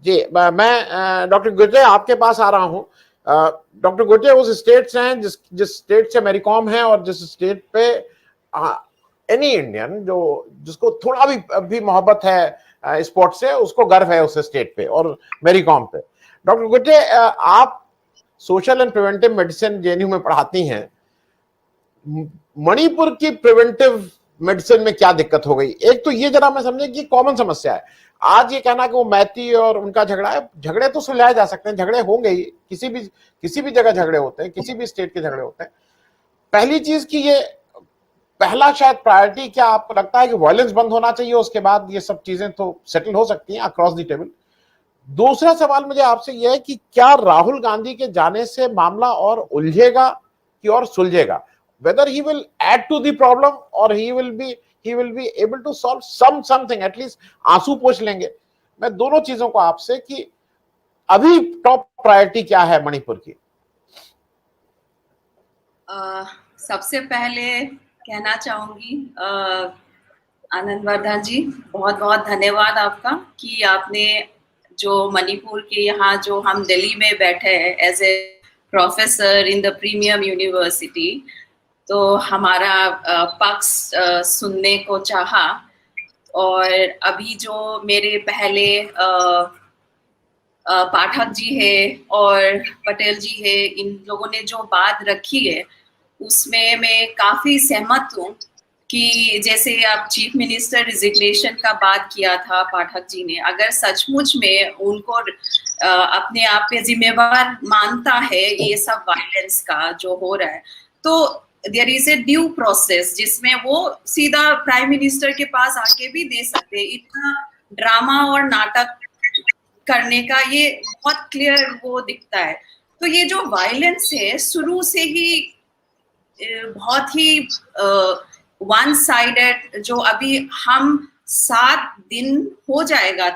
जी, मैं डॉक्टर गुर्जे आपके पास आ रहा हूँ। डॉक्टर गुर्जे उस स्टेट से हैं जिस स्टेट से मैरीकॉम है और जिस स्टेट पे एनी इंडियन जो जिसको थोड़ा भी मोहब्बत है स्पोर्ट्स से, उसको गर्व है उस स्टेट पे और मैरीकॉम पे। डॉक्टर गुर्जे, आप social and preventive medicine JNU में पढ़ाती हैं। मणिपुर की प्रिवेंटिव मेडिसिन में क्या दिक्कत हो गई? एक तो ये जरा मैं समझे कि कॉमन समस्या है। आज ये कहना कि वो मैती और उनका झगड़ा है, झगड़े तो सुलझाए जा सकते हैं, झगड़े होंगे ही, किसी भी जगह झगड़े होते हैं, किसी भी स्टेट के झगड़े होते हैं। पहली चीज की ये पहला शायद प्रायोरिटी, क्या आपको लगता है कि वायलेंस बंद होना चाहिए, उसके बाद ये सब चीजें तो सेटल हो सकती हैं अक्रॉस द टेबल? दूसरा सवाल मुझे आपसे यह है कि क्या राहुल गांधी के जाने से मामला और उलझेगा कि और सुलझेगा? Whether he will add to the problem or he will be able to solve something, at least आंसू पोंछ लेंगे। मैं दोनों चीजों को आपसे कि अभी टॉप प्रायोरिटी क्या है मणिपुर की? सबसे पहले कहना चाहूंगी आनंद वर्धन जी, बहुत बहुत धन्यवाद आपका कि आपने जो मणिपुर के यहाँ जो हम दिल्ली में बैठे हैं as a professor in the premium university, तो हमारा पक्ष सुनने को चाहा। और अभी जो मेरे पहले पाठक जी है और पटेल जी है, इन लोगों ने जो बात रखी है उसमें मैं काफी सहमत हूँ कि जैसे आप चीफ मिनिस्टर रिजिग्नेशन का बात किया था पाठक जी ने, अगर सचमुच में उनको अपने आप पे जिम्मेवार मानता है ये सब वायलेंस का जो हो रहा है, तो there is a due process जिसमें वो सीधा प्राइम मिनिस्टर के पास आके भी दे सकते हैं। इतना ड्रामा और नाटक करने का ये बहुत क्लियर वो दिखता है। तो ये जो वायलेंस है शुरू से ही बहुत ही वन साइडेड, जो अभी हम 7 दिन हो जाएगा,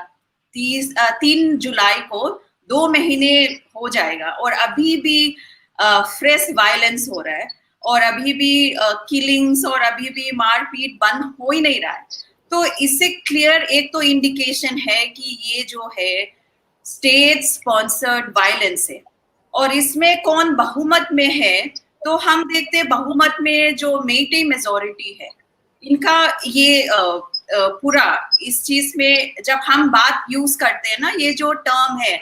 3 जुलाई को 2 महीने हो जाएगा और अभी भी फ्रेश वायलेंस हो रहा है और अभी भी किलिंग्स और अभी भी मारपीट बंद हो ही नहीं रहा है। तो इससे क्लियर एक तो इंडिकेशन है कि ये जो है स्टेट स्पॉन्सर्ड वायलेंस है। और इसमें कौन बहुमत में है, तो हम देखते हैं बहुमत में जो मेइटे मेजॉरिटी है इनका ये पूरा इस चीज में जब हम बात यूज करते हैं ना, ये जो टर्म है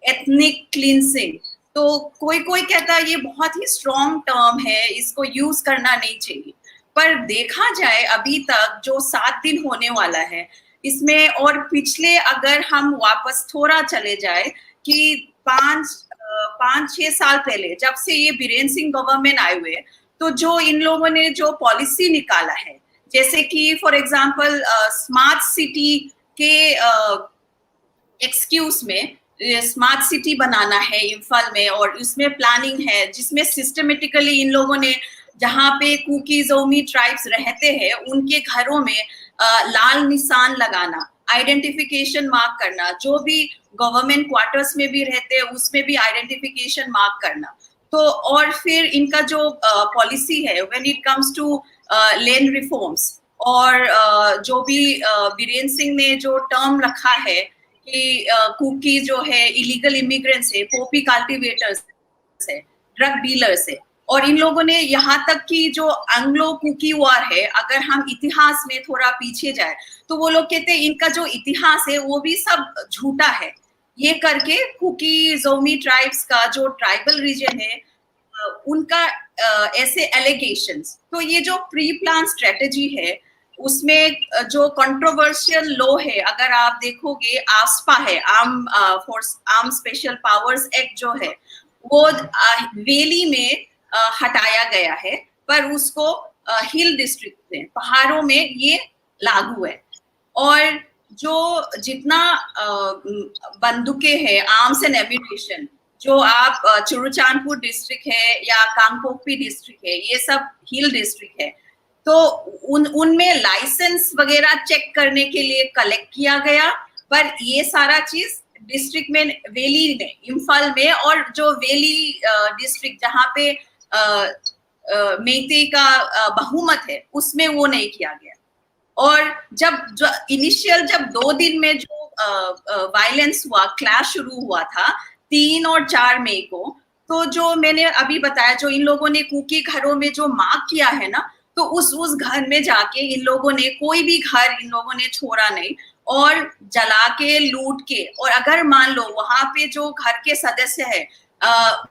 एथनिक क्लींसिंग, तो कोई कोई कहता है ये बहुत ही स्ट्रॉन्ग टर्म है, इसको यूज करना नहीं चाहिए। पर देखा जाए अभी तक जो 7 दिन होने वाला है इसमें, और पिछले अगर हम वापस थोड़ा चले जाए कि 5-6 साल पहले जब से ये बीरेन सिंह गवर्नमेंट आए हुए, तो जो इन लोगों ने जो पॉलिसी निकाला है, जैसे कि फॉर एग्जांपल स्मार्ट सिटी के एक्सक्यूज में स्मार्ट सिटी बनाना है इम्फाल में, और उसमें प्लानिंग है जिसमें सिस्टमेटिकली इन लोगों ने जहाँ पे कुकी जोमी ट्राइब्स रहते हैं उनके घरों में लाल निशान लगाना, आइडेंटिफिकेशन मार्क करना, जो भी गवर्नमेंट क्वार्टर्स में भी रहते हैं उसमें भी आइडेंटिफिकेशन मार्क करना। तो और फिर इनका जो पॉलिसी है when it comes to land reforms, और जो भी बीरेन सिंह ने जो टर्म रखा है कि कुकी जो है इलीगल इमिग्रेंट्स है, पॉपी कल्टीवेटर्स है, ड्रग डीलर्स है, और इन लोगों ने यहाँ तक कि जो एंग्लो कुकी वार है, अगर हम इतिहास में थोड़ा पीछे जाए तो वो लोग कहते हैं इनका जो इतिहास है वो भी सब झूठा है, ये करके कुकी जोमी ट्राइब्स का जो ट्राइबल रीजन है उनका ऐसे एलिगेशंस। तो ये जो प्री प्लान स्ट्रेटेजी है उसमें जो कंट्रोवर्शियल लॉ है, अगर आप देखोगे आस्पा है, आर्म स्पेशल पावर्स एक्ट जो है वो वैली में हटाया गया है, पर उसको हिल डिस्ट्रिक्ट में, पहाड़ों में ये लागू है। और जो जितना बंदूकें हैं, आर्म्स एंड एम्यूनिशन, जो आप चुरुचानपुर डिस्ट्रिक्ट है या कांगपोकपी डिस्ट्रिक्ट है, ये सब हिल डिस्ट्रिक्ट है, तो उनमें लाइसेंस वगैरह चेक करने के लिए कलेक्ट किया गया, पर ये सारा चीज डिस्ट्रिक्ट में वैली में इम्फाल में और जो वैली डिस्ट्रिक्ट जहाँ पे मेइते का बहुमत है उसमें वो नहीं किया गया। और जब इनिशियल जब 2 दिन में जो वायलेंस हुआ, क्लैश शुरू हुआ था 3 और 4 मई को, तो जो मैंने अभी बताया, जो इन लोगों ने कुकी घरों में जो मार्क किया है ना, तो उस घर में जाके इन लोगों ने कोई भी घर इन लोगों ने छोड़ा नहीं और जला के, लूट के, और अगर मान लो वहां पे जो घर के सदस्य है,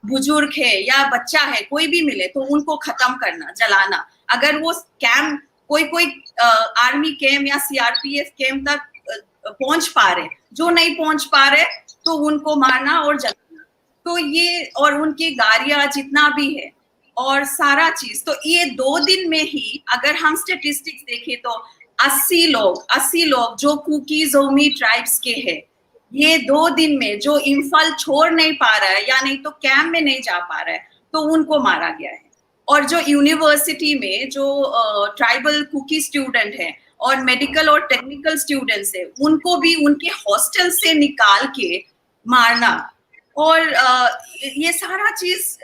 बुजुर्ग है या बच्चा है, कोई भी मिले तो उनको खत्म करना, जलाना। अगर वो कैंप कोई आर्मी कैंप या सीआरपीएफ कैंप तक पहुंच पा रहे, जो नहीं पहुंच पा रहे तो उनको मारना और जलाना। तो ये, और उनकी गाड़ियां जितना भी है और सारा चीज, तो ये 2 दिन में ही अगर हम स्टेटिस्टिक्स देखें तो 80 लोग जो कुकी जोमी ट्राइब्स के हैं, ये 2 दिन में जो इम्फाल छोड़ नहीं पा रहा है या नहीं तो कैंप में नहीं जा पा रहा है, तो उनको मारा गया है। और जो यूनिवर्सिटी में जो ट्राइबल कुकी स्टूडेंट है और मेडिकल और टेक्निकल स्टूडेंट्स है, उनको भी उनके हॉस्टल से निकाल के मारना। और ये सारा चीज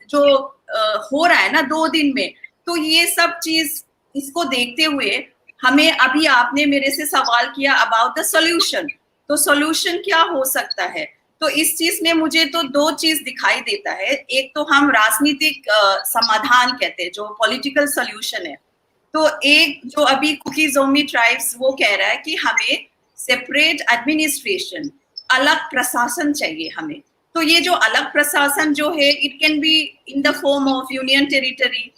जो हो रहा है ना 2 दिन में, तो ये सब चीज, इसको देखते हुए हमें, अभी आपने मेरे से सवाल किया अबाउट द सॉल्यूशन, तो सॉल्यूशन क्या हो सकता है? तो इस चीज में मुझे तो 2 चीज दिखाई देता है। एक तो हम राजनीतिक समाधान कहते हैं, जो पॉलिटिकल सॉल्यूशन है। तो एक जो अभी कुकी जोमी ट्राइब्स वो कह रहा है कि हमें सेपरेट एडमिनिस्ट्रेशन, अलग प्रशासन चाहिए हमें। तो ये जो अलग प्रशासन जो है, it can be in the form of union territory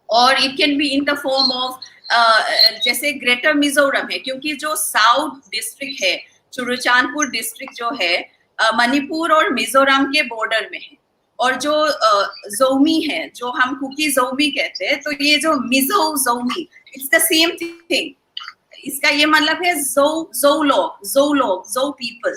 और it can be in the form of जैसे ग्रेटर मिजोरम है, क्योंकि जो साउथ डिस्ट्रिक्ट है, चुरुचानपुर डिस्ट्रिक्ट जो है, मणिपुर और मिजोरम के बॉर्डर में है। और जो जोमी है, जो हम कुकी जोमी कहते हैं, तो ये जो Mizo Zomi, it's the same thing. इसका ये मतलब है जो पीपल।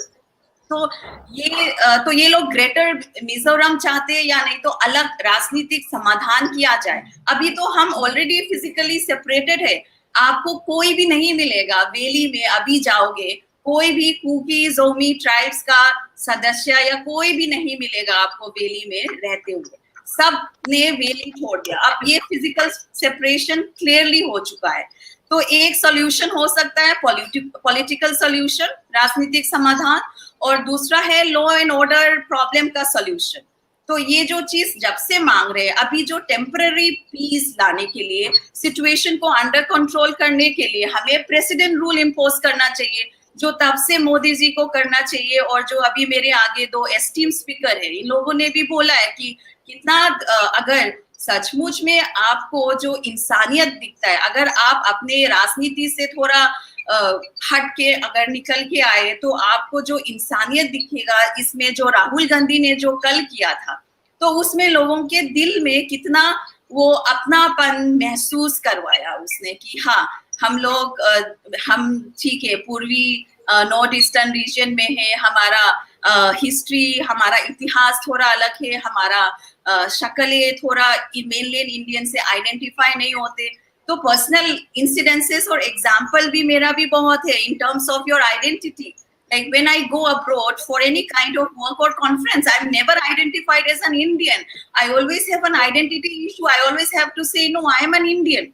तो ये लोग ग्रेटर मिजोरम चाहते हैं या नहीं तो अलग राजनीतिक समाधान किया जाए। अभी तो हम ऑलरेडी फिजिकली सेपरेटेड है, आपको कोई भी नहीं मिलेगा वैली में, अभी जाओगे कोई भी कुकी जोमी ट्राइब्स का सदस्य या कोई भी नहीं मिलेगा आपको वैली में रहते हुए, सब ने वैली छोड़ दिया। अब ये फिजिकल सेपरेशन क्लियरली हो चुका है। तो एक सॉल्यूशन हो सकता है पॉलिटिकल सॉल्यूशन, राजनीतिक समाधान, और दूसरा है लॉ एंड ऑर्डर प्रॉब्लम का सॉल्यूशन। तो ये जो चीज जब से मांग रहे हैं, अभी जो टेम्पररी पीस लाने के लिए, सिचुएशन को अंडर कंट्रोल करने के लिए हमें प्रेसिडेंट रूल इम्पोज करना चाहिए, जो तब से मोदी जी को करना चाहिए। और जो अभी मेरे आगे 2 एस्टीम स्पीकर है, इन लोगों ने भी बोला है कि कितना अगर सचमुच में आपको जो इंसानियत दिखता है, अगर आप अपने राजनीति से थोड़ा हट के अगर निकल के आए, तो आपको जो इंसानियत दिखेगा, इसमें जो राहुल गांधी ने जो कल किया था, तो उसमें लोगों के दिल में कितना वो अपनापन महसूस करवाया उसने कि हाँ, हम लोग, हम ठीक है, पूर्वी नॉर्थ ईस्टर्न रीजन में है, हमारा हिस्ट्री, हमारा इतिहास थोड़ा अलग है, हमारा शक्लें थोड़ा मेनलैंड इंडियन से आइडेंटिफाई नहीं होते। तो पर्सनल इंसिडेंसेस और एग्जाम्पल भी मेरा भी बहुत है in terms of your identity. Like when I go abroad for any kind of work or conference, I'm never identified as an Indian. I always have an identity issue. I always have to say, no, I am an Indian.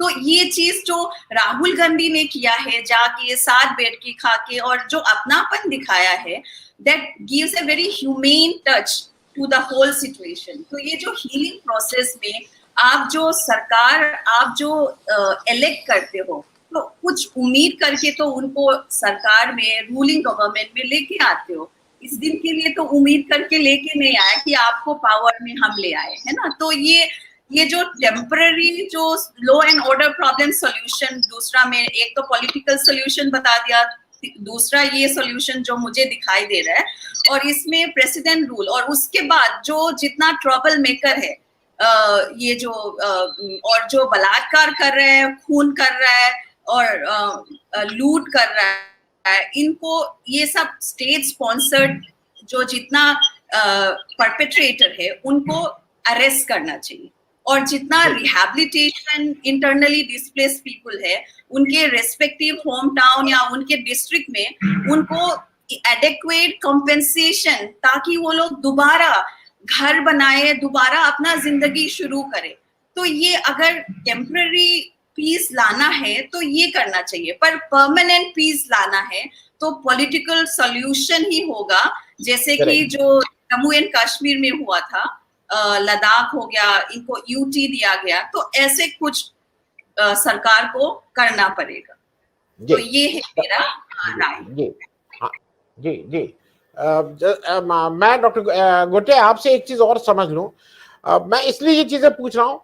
तो ये चीज जो राहुल गांधी ने किया है, जाके साथ बैठ के खा के और जो अपनापन दिखाया है, that gives a very humane touch to the whole situation. तो ये जो हीलिंग प्रोसेस में आप जो सरकार, आप जो इलेक्ट करते हो, तो कुछ उम्मीद करके तो उनको सरकार में, रूलिंग गवर्नमेंट में लेके आते हो। इस दिन के लिए तो उम्मीद करके लेके नहीं आया कि आपको पावर में हम ले आए, है ना। तो ये जो टेम्पररी जो law and order problem solution, दूसरा में एक तो पॉलिटिकल सॉल्यूशन बता दिया, दूसरा ये सॉल्यूशन जो मुझे दिखाई दे रहा है, और इसमें प्रेसिडेंट रूल, और उसके बाद जो जितना ट्रबल मेकर है, ये जो और जो बलात्कार कर रहे हैं, खून कर रहा है और लूट कर रहा है, इनको ये सब स्टेट स्पॉन्सर्ड जो जितना परपेट्रेटर है उनको अरेस्ट करना चाहिए। और जितना रिहैबिलिटेशन इंटरनली डिस्प्लेस्ड पीपल है, उनके रेस्पेक्टिव होम टाउन या उनके डिस्ट्रिक्ट में उनको एडेक्वेट कॉम्पेंसेशन, ताकि वो लोग दोबारा घर बनाए, दोबारा अपना जिंदगी शुरू करे। तो ये अगर टेम्पररी पीस लाना है तो ये करना चाहिए, पर परमानेंट पीस लाना है तो पॉलिटिकल सॉल्यूशन ही होगा, जैसे कि जो जम्मू एंड कश्मीर में हुआ था, लद्दाख हो गया, इनको यूटी दिया गया, तो ऐसे कुछ सरकार को करना पड़ेगा। तो ये है मेरा राय। जी हाँ जी जी। मैं डॉक्टर गोटे आपसे एक चीज और समझ लूं, मैं इसलिए ये चीजें पूछ रहा हूँ,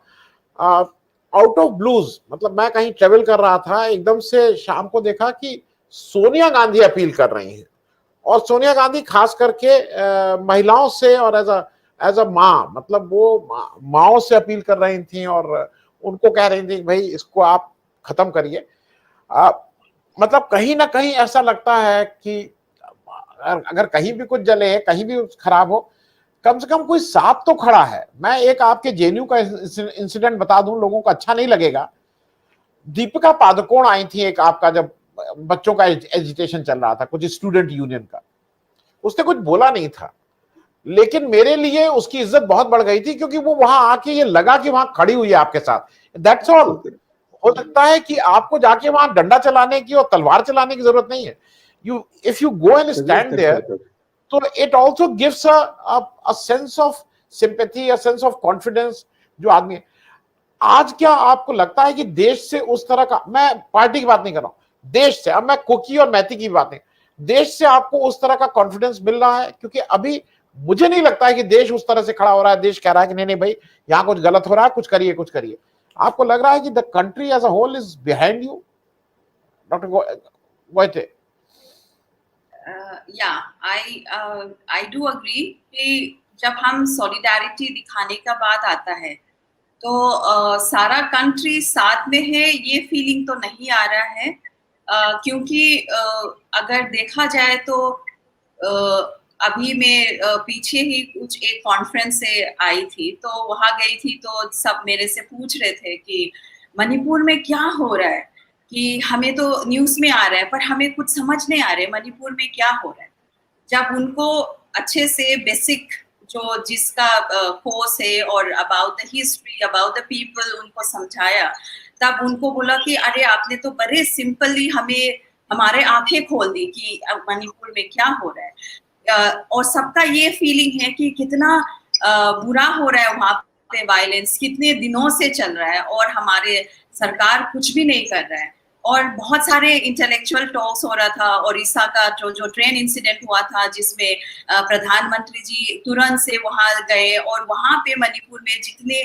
आउट ऑफ ब्लूज, मतलब मैं कहीं ट्रेवल कर रहा था, एकदम से शाम को देखा कि सोनिया गांधी अपील कर रही हैं, और सोनिया गांधी खास करके महिलाओं से और एज अ माँ, मतलब वो माओ से अपील कर रही थी और उनको कह रही थी भाई इसको आप खत्म करिए। मतलब कहीं ना कहीं ऐसा लगता है कि अगर कहीं भी कुछ जले, कहीं भी खराब हो, कम से कम कोई साथ तो खड़ा है। मैं एक आपके जेएनयू का इंसिडेंट बता दूं, लोगों को अच्छा नहीं लगेगा। दीपिका पादुकोण आई थी, एक आपका जब बच्चों का एजिटेशन चल रहा था, कुछ स्टूडेंट यूनियन का, उसने कुछ बोला नहीं था, लेकिन मेरे लिए उसकी इज्जत बहुत बढ़ गई थी, क्योंकि वो वहां आके ये लगा कि वहां खड़ी हुई है आपके साथ, दैट्स ऑल। हो सकता है कि आपको जाके वहां डंडा चलाने की और तलवार चलाने की जरूरत नहीं है। You if you go and stand there, तो it also gives a sense of sympathy, a sense of confidence जो आदमी। आज क्या आपको लगता है कि देश से उस तरह का, मैं पार्टी की बात नहीं कर रहा हूं, देश से, अब मैं कुकी और मैती की बात नहीं, देश से आपको उस तरह का कॉन्फिडेंस मिल रहा है? क्योंकि अभी मुझे नहीं लगता है कि देश उस तरह से खड़ा हो रहा है, देश कह रहा है कि नहीं नहीं भाई यहां कुछ गलत हो रहा है, कुछ करिए कुछ करिए। आपको लग रहा है कि the country as a whole is behind you, doctor गोयटे? या आई डू अग्री कि जब हम सॉलिडारिटी दिखाने का बात आता है तो सारा कंट्री साथ में है, ये फीलिंग तो नहीं आ रहा है। क्योंकि अगर देखा जाए तो अभी मैं पीछे ही कुछ एक कॉन्फ्रेंस से आई थी, तो वहां गई थी, तो सब मेरे से पूछ रहे थे कि मणिपुर में क्या हो रहा है, कि हमें तो न्यूज में आ रहा है पर हमें कुछ समझ नहीं आ रहा है मणिपुर में क्या हो रहा है। जब उनको अच्छे से बेसिक जो जिसका कोर्स है और about the history, about the people उनको समझाया, तब उनको बोला कि अरे आपने तो बड़े सिंपली हमें हमारे आंखें खोल दी कि मणिपुर में क्या हो रहा है। और सबका ये फीलिंग है कि कितना बुरा हो रहा है वहां पे, वायलेंस कितने दिनों से चल रहा है और हमारे सरकार कुछ भी नहीं कर रहा है। और बहुत सारे इंटेलेक्चुअल टॉक्स हो रहा था, ओडिशा का जो ट्रेन इंसिडेंट हुआ था जिसमें प्रधानमंत्री जी तुरंत से वहां गए, और वहां पे मणिपुर में जितने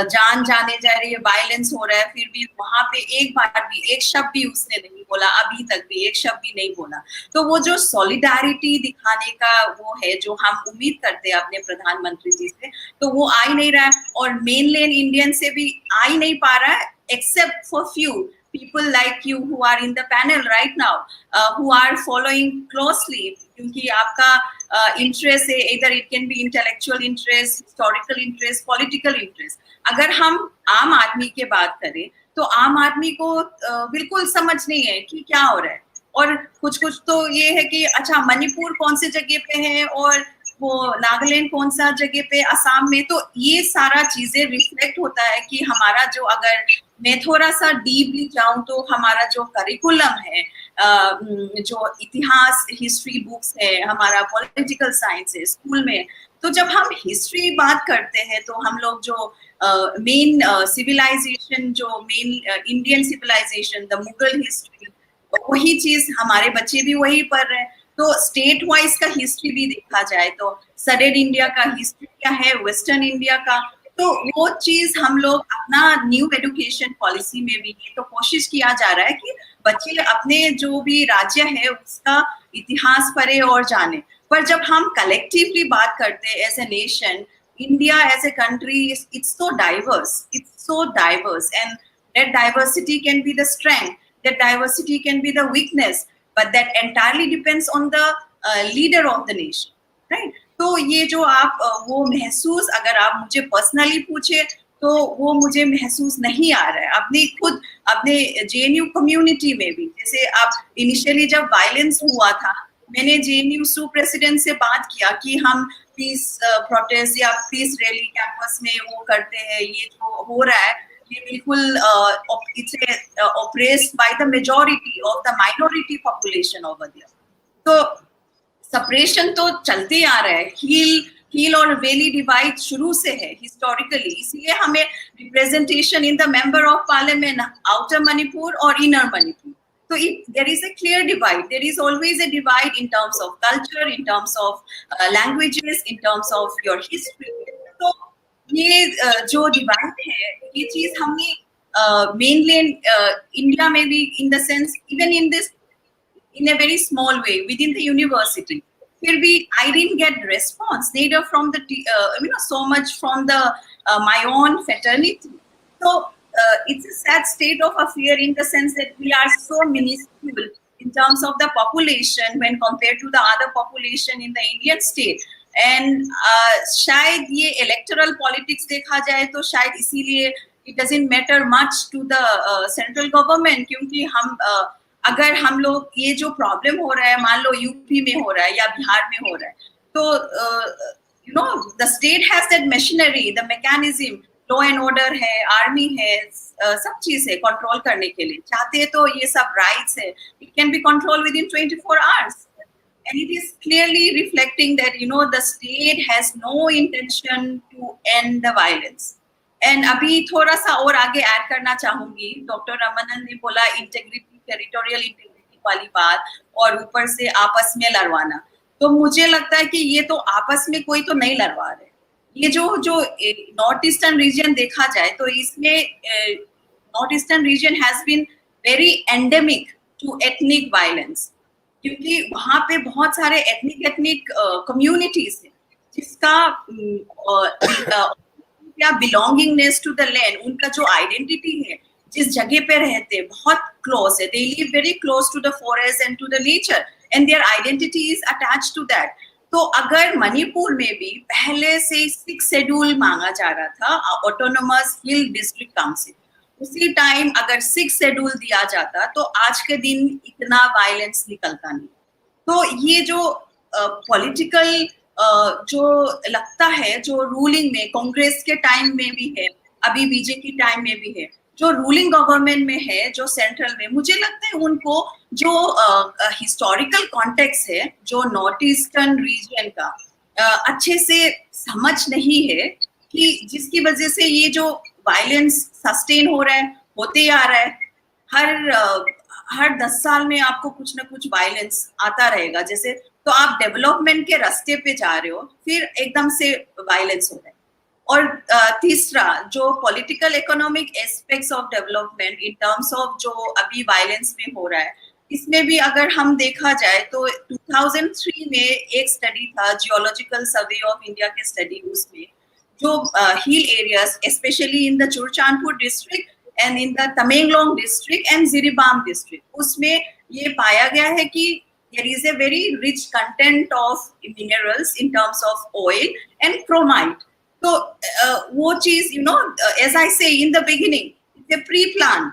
जान जाने जा रही है, वायलेंस हो रहा है, फिर भी वहां पे एक बार भी एक शब्द भी उसने नहीं बोला, अभी तक भी एक शब्द भी नहीं बोला। तो वो जो सॉलिडारिटी दिखाने का वो है जो हम उम्मीद करते हैं अपने प्रधानमंत्री जी से, तो वो आ ही नहीं रहा है, और मेनलैंड इंडियन से भी आ ही नहीं पा रहा है, except for few people like you who are in the panel right now, who are following closely, क्योंकि आपका इंटरेस्ट है, इधर it can B intellectual interest, historical interest, political interest. अगर हम आम आदमी की बात करें तो आम आदमी को बिल्कुल समझ नहीं है कि क्या हो रहा है, और कुछ कुछ तो ये है कि अच्छा मणिपुर कौन सी जगह पे है और वो नागालैंड कौन सा जगह पे, असम में। तो ये सारा चीजें रिफ्लेक्ट होता है कि हमारा जो, अगर मैं थोड़ा सा डीपली जाऊं तो हमारा जो करिकुलम है, जो इतिहास हिस्ट्री बुक्स है, हमारा पॉलिटिकल साइंस है स्कूल में, तो जब हम हिस्ट्री बात करते हैं तो हम लोग जो मेन सिविलाइजेशन, जो main Indian civilization, the Mughal history, वही चीज हमारे बच्चे भी वही पढ़ रहे हैं। तो स्टेट वाइज का हिस्ट्री भी देखा जाए तो सदर्न इंडिया का हिस्ट्री क्या है, वेस्टर्न इंडिया का, तो वो चीज हम लोग अपना न्यू एजुकेशन पॉलिसी में भी तो कोशिश किया जा रहा है कि बच्चे अपने जो भी राज्य है उसका इतिहास पढ़े और जाने। पर जब हम कलेक्टिवली बात करते हैं as a nation, India as a country, it's so diverse, and that diversity can be the strength, that diversity can be the weakness, but that entirely depends on the leader of the nation, right? तो ये जो आप वो महसूस, अगर आप मुझे personally पूछे तो वो मुझे महसूस नहीं आ रहा है अपनी खुद अपने जेएनयू कम्युनिटी में भी। जैसे आप इनिशियली जब वायलेंस हुआ था, मैंने जेएनयू सू प्रेसिडेंट से बात किया कि हम पीस प्रोटेस्ट या पीस रैली कैंपस में वो करते हैं, ये जो हो रहा है ये बिल्कुल it's oppressed by the majority of the minority population over there. तो सेपरेशन तो चलते ही आ रहा है, हील और वैली डिवाइड शुरू से है हिस्टोरिकली, इसलिए हमें representation in the member of parliament outer Manipur और inner Manipur. So there is a clear divide. There is always a divide in terms of culture, in terms of languages, in terms of your history. तो ये जो divide है, ये चीज हमने mainland India में भी, in the sense even in a very small way within the university, फिर भी I didn't get response neither from the so much from the my own fraternity. So it's a sad state of affair in the sense that we are so minuscule in terms of the population when compared to the other population in the Indian state. And शायद ये electoral politics देखा जाए तो शायद इसीलिए it doesn't matter much to the central government, क्योंकि हम अगर हम लोग ये जो प्रॉब्लम हो रहा है, मान लो यूपी में हो रहा है या बिहार में हो रहा है, तो the state has that machinery, the mechanism, law and order है, आर्मी है, सब चीज है कंट्रोल करने के लिए. चाहते तो ये सब राइट्स है, it can be control within 24 hours. And it is clearly reflecting that the state has no intention to end the violence. And अभी थोड़ा सा और आगे ऐड करना चाहूंगी. डॉक्टर रमानंद ने बोला इंटेग्रिटी, टेरिटोरियल इंटेग्रिटी वाली बात, और ऊपर से आपस में लड़वाना. तो मुझे लगता है कि ये तो आपस में कोई तो नहीं लड़वा रहे. ये जो नॉर्थ ईस्टर्न रीजन देखा जाए तो इसमें north eastern region has been very endemic to ethnic violence, क्योंकि वहां पे बहुत सारे एथनिक कम्युनिटीज हैं जिसका या बिलोंगिंगनेस टू द लैंड, उनका जो आइडेंटिटी है, जिस जगह पे रहते हैं, बहुत क्लोज है. They live very close to the forest and to the nature and their identity is attached to that. तो अगर मणिपुर में भी पहले से 6 शेड्यूल मांगा जा रहा था ऑटोनोमस हिल डिस्ट्रिक्ट काउंसिल, उसी टाइम अगर 6 शेड्यूल दिया जाता तो आज के दिन इतना वायलेंस निकलता नहीं. तो ये जो पॉलिटिकल जो लगता है, जो रूलिंग में कांग्रेस के टाइम में भी है, अभी बीजेपी टाइम में भी है, जो रूलिंग गवर्नमेंट में है, जो सेंट्रल में, मुझे लगता है उनको जो हिस्टोरिकल कॉन्टेक्स्ट है, जो नॉर्थ ईस्टर्न रीजन का अच्छे से समझ नहीं है, कि जिसकी वजह से ये जो वायलेंस सस्टेन हो रहा है, होते आ रहा है. हर 10 साल में आपको कुछ ना कुछ वायलेंस आता रहेगा. जैसे तो आप डेवलपमेंट के रास्ते पे जा रहे हो, फिर एकदम से वायलेंस हो रहा है. और तीसरा जो political economic aspects of development in terms of जो अभी वायलेंस में हो रहा है, इसमें भी अगर हम देखा जाए तो 2003 में एक स्टडी था, जियोलॉजिकल सर्वे ऑफ इंडिया के स्टडी, उसमें जो हिल areas specially in the Churachandpur district and in the Tamenglong district and Jiribam district, उसमें ये पाया गया है कि there is a very rich content of minerals in terms of oil and chromite. So वो चीज as I say in the beginning, it's a pre-plan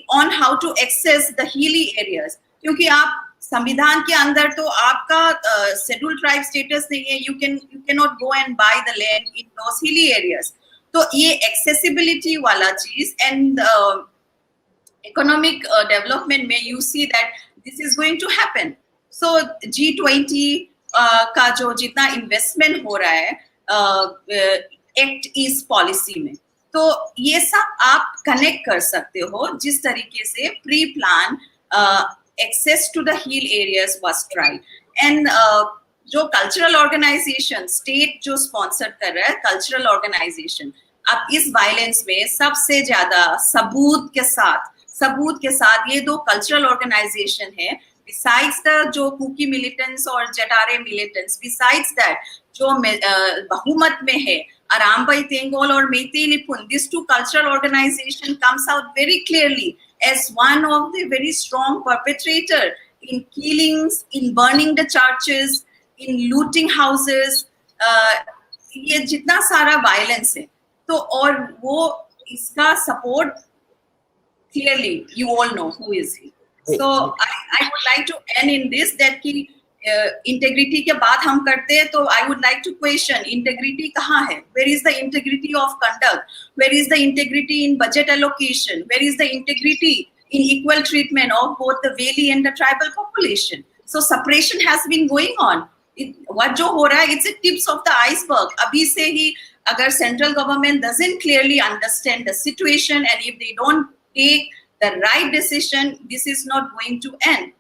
on how to access the hilly areas. क्योंकि आप संविधान के अंदर तो आपका schedule tribe status नहीं है, you cannot go and buy the land in those hilly areas. तो ये accessibility वाला चीज and economic development में you see that this is going to happen. So G20 का जो जितना इन्वेस्टमेंट हो रहा है एक्ट ईस्ट पॉलिसी में, तो ये सब आप कनेक्ट कर सकते हो जिस तरीके से pre plan access to the hill areas was tried. And जो कल्चरल ऑर्गेनाइजेशन स्टेट जो स्पॉन्सर कर रहा है, कल्चरल ऑर्गेनाइजेशन, अब इस वायलेंस में सबसे ज्यादा सबूत के साथ ये 2 कल्चरल ऑर्गेनाइजेशन है. Besides the जो कुकी मिलिटेंट्स और जटारे मिलिटेंट्स, besides that जो बहुमत में है अरामबाई तेंगोल और मेइतेई लिपुन, these 2 cultural organization comes out very clearly as one of the very strong perpetrator in killings, in burning the churches, in looting houses. ये जितना सारा वायलेंस है, तो और वो इसका support clearly you all know who is he. So I would like to end in this, that ki integrity के बात हम करते हैं तो I would like to question integrity कहाँ है? Where is the integrity of conduct? Where is the integrity in budget allocation? Where is the integrity in equal treatment of both the Valley and the tribal population? So separation has been going on. What जो हो रहा है, it's the tips of the iceberg. अभी से ही अगर central government doesn't clearly understand the situation and if they don't take the right decision, this is not going to end.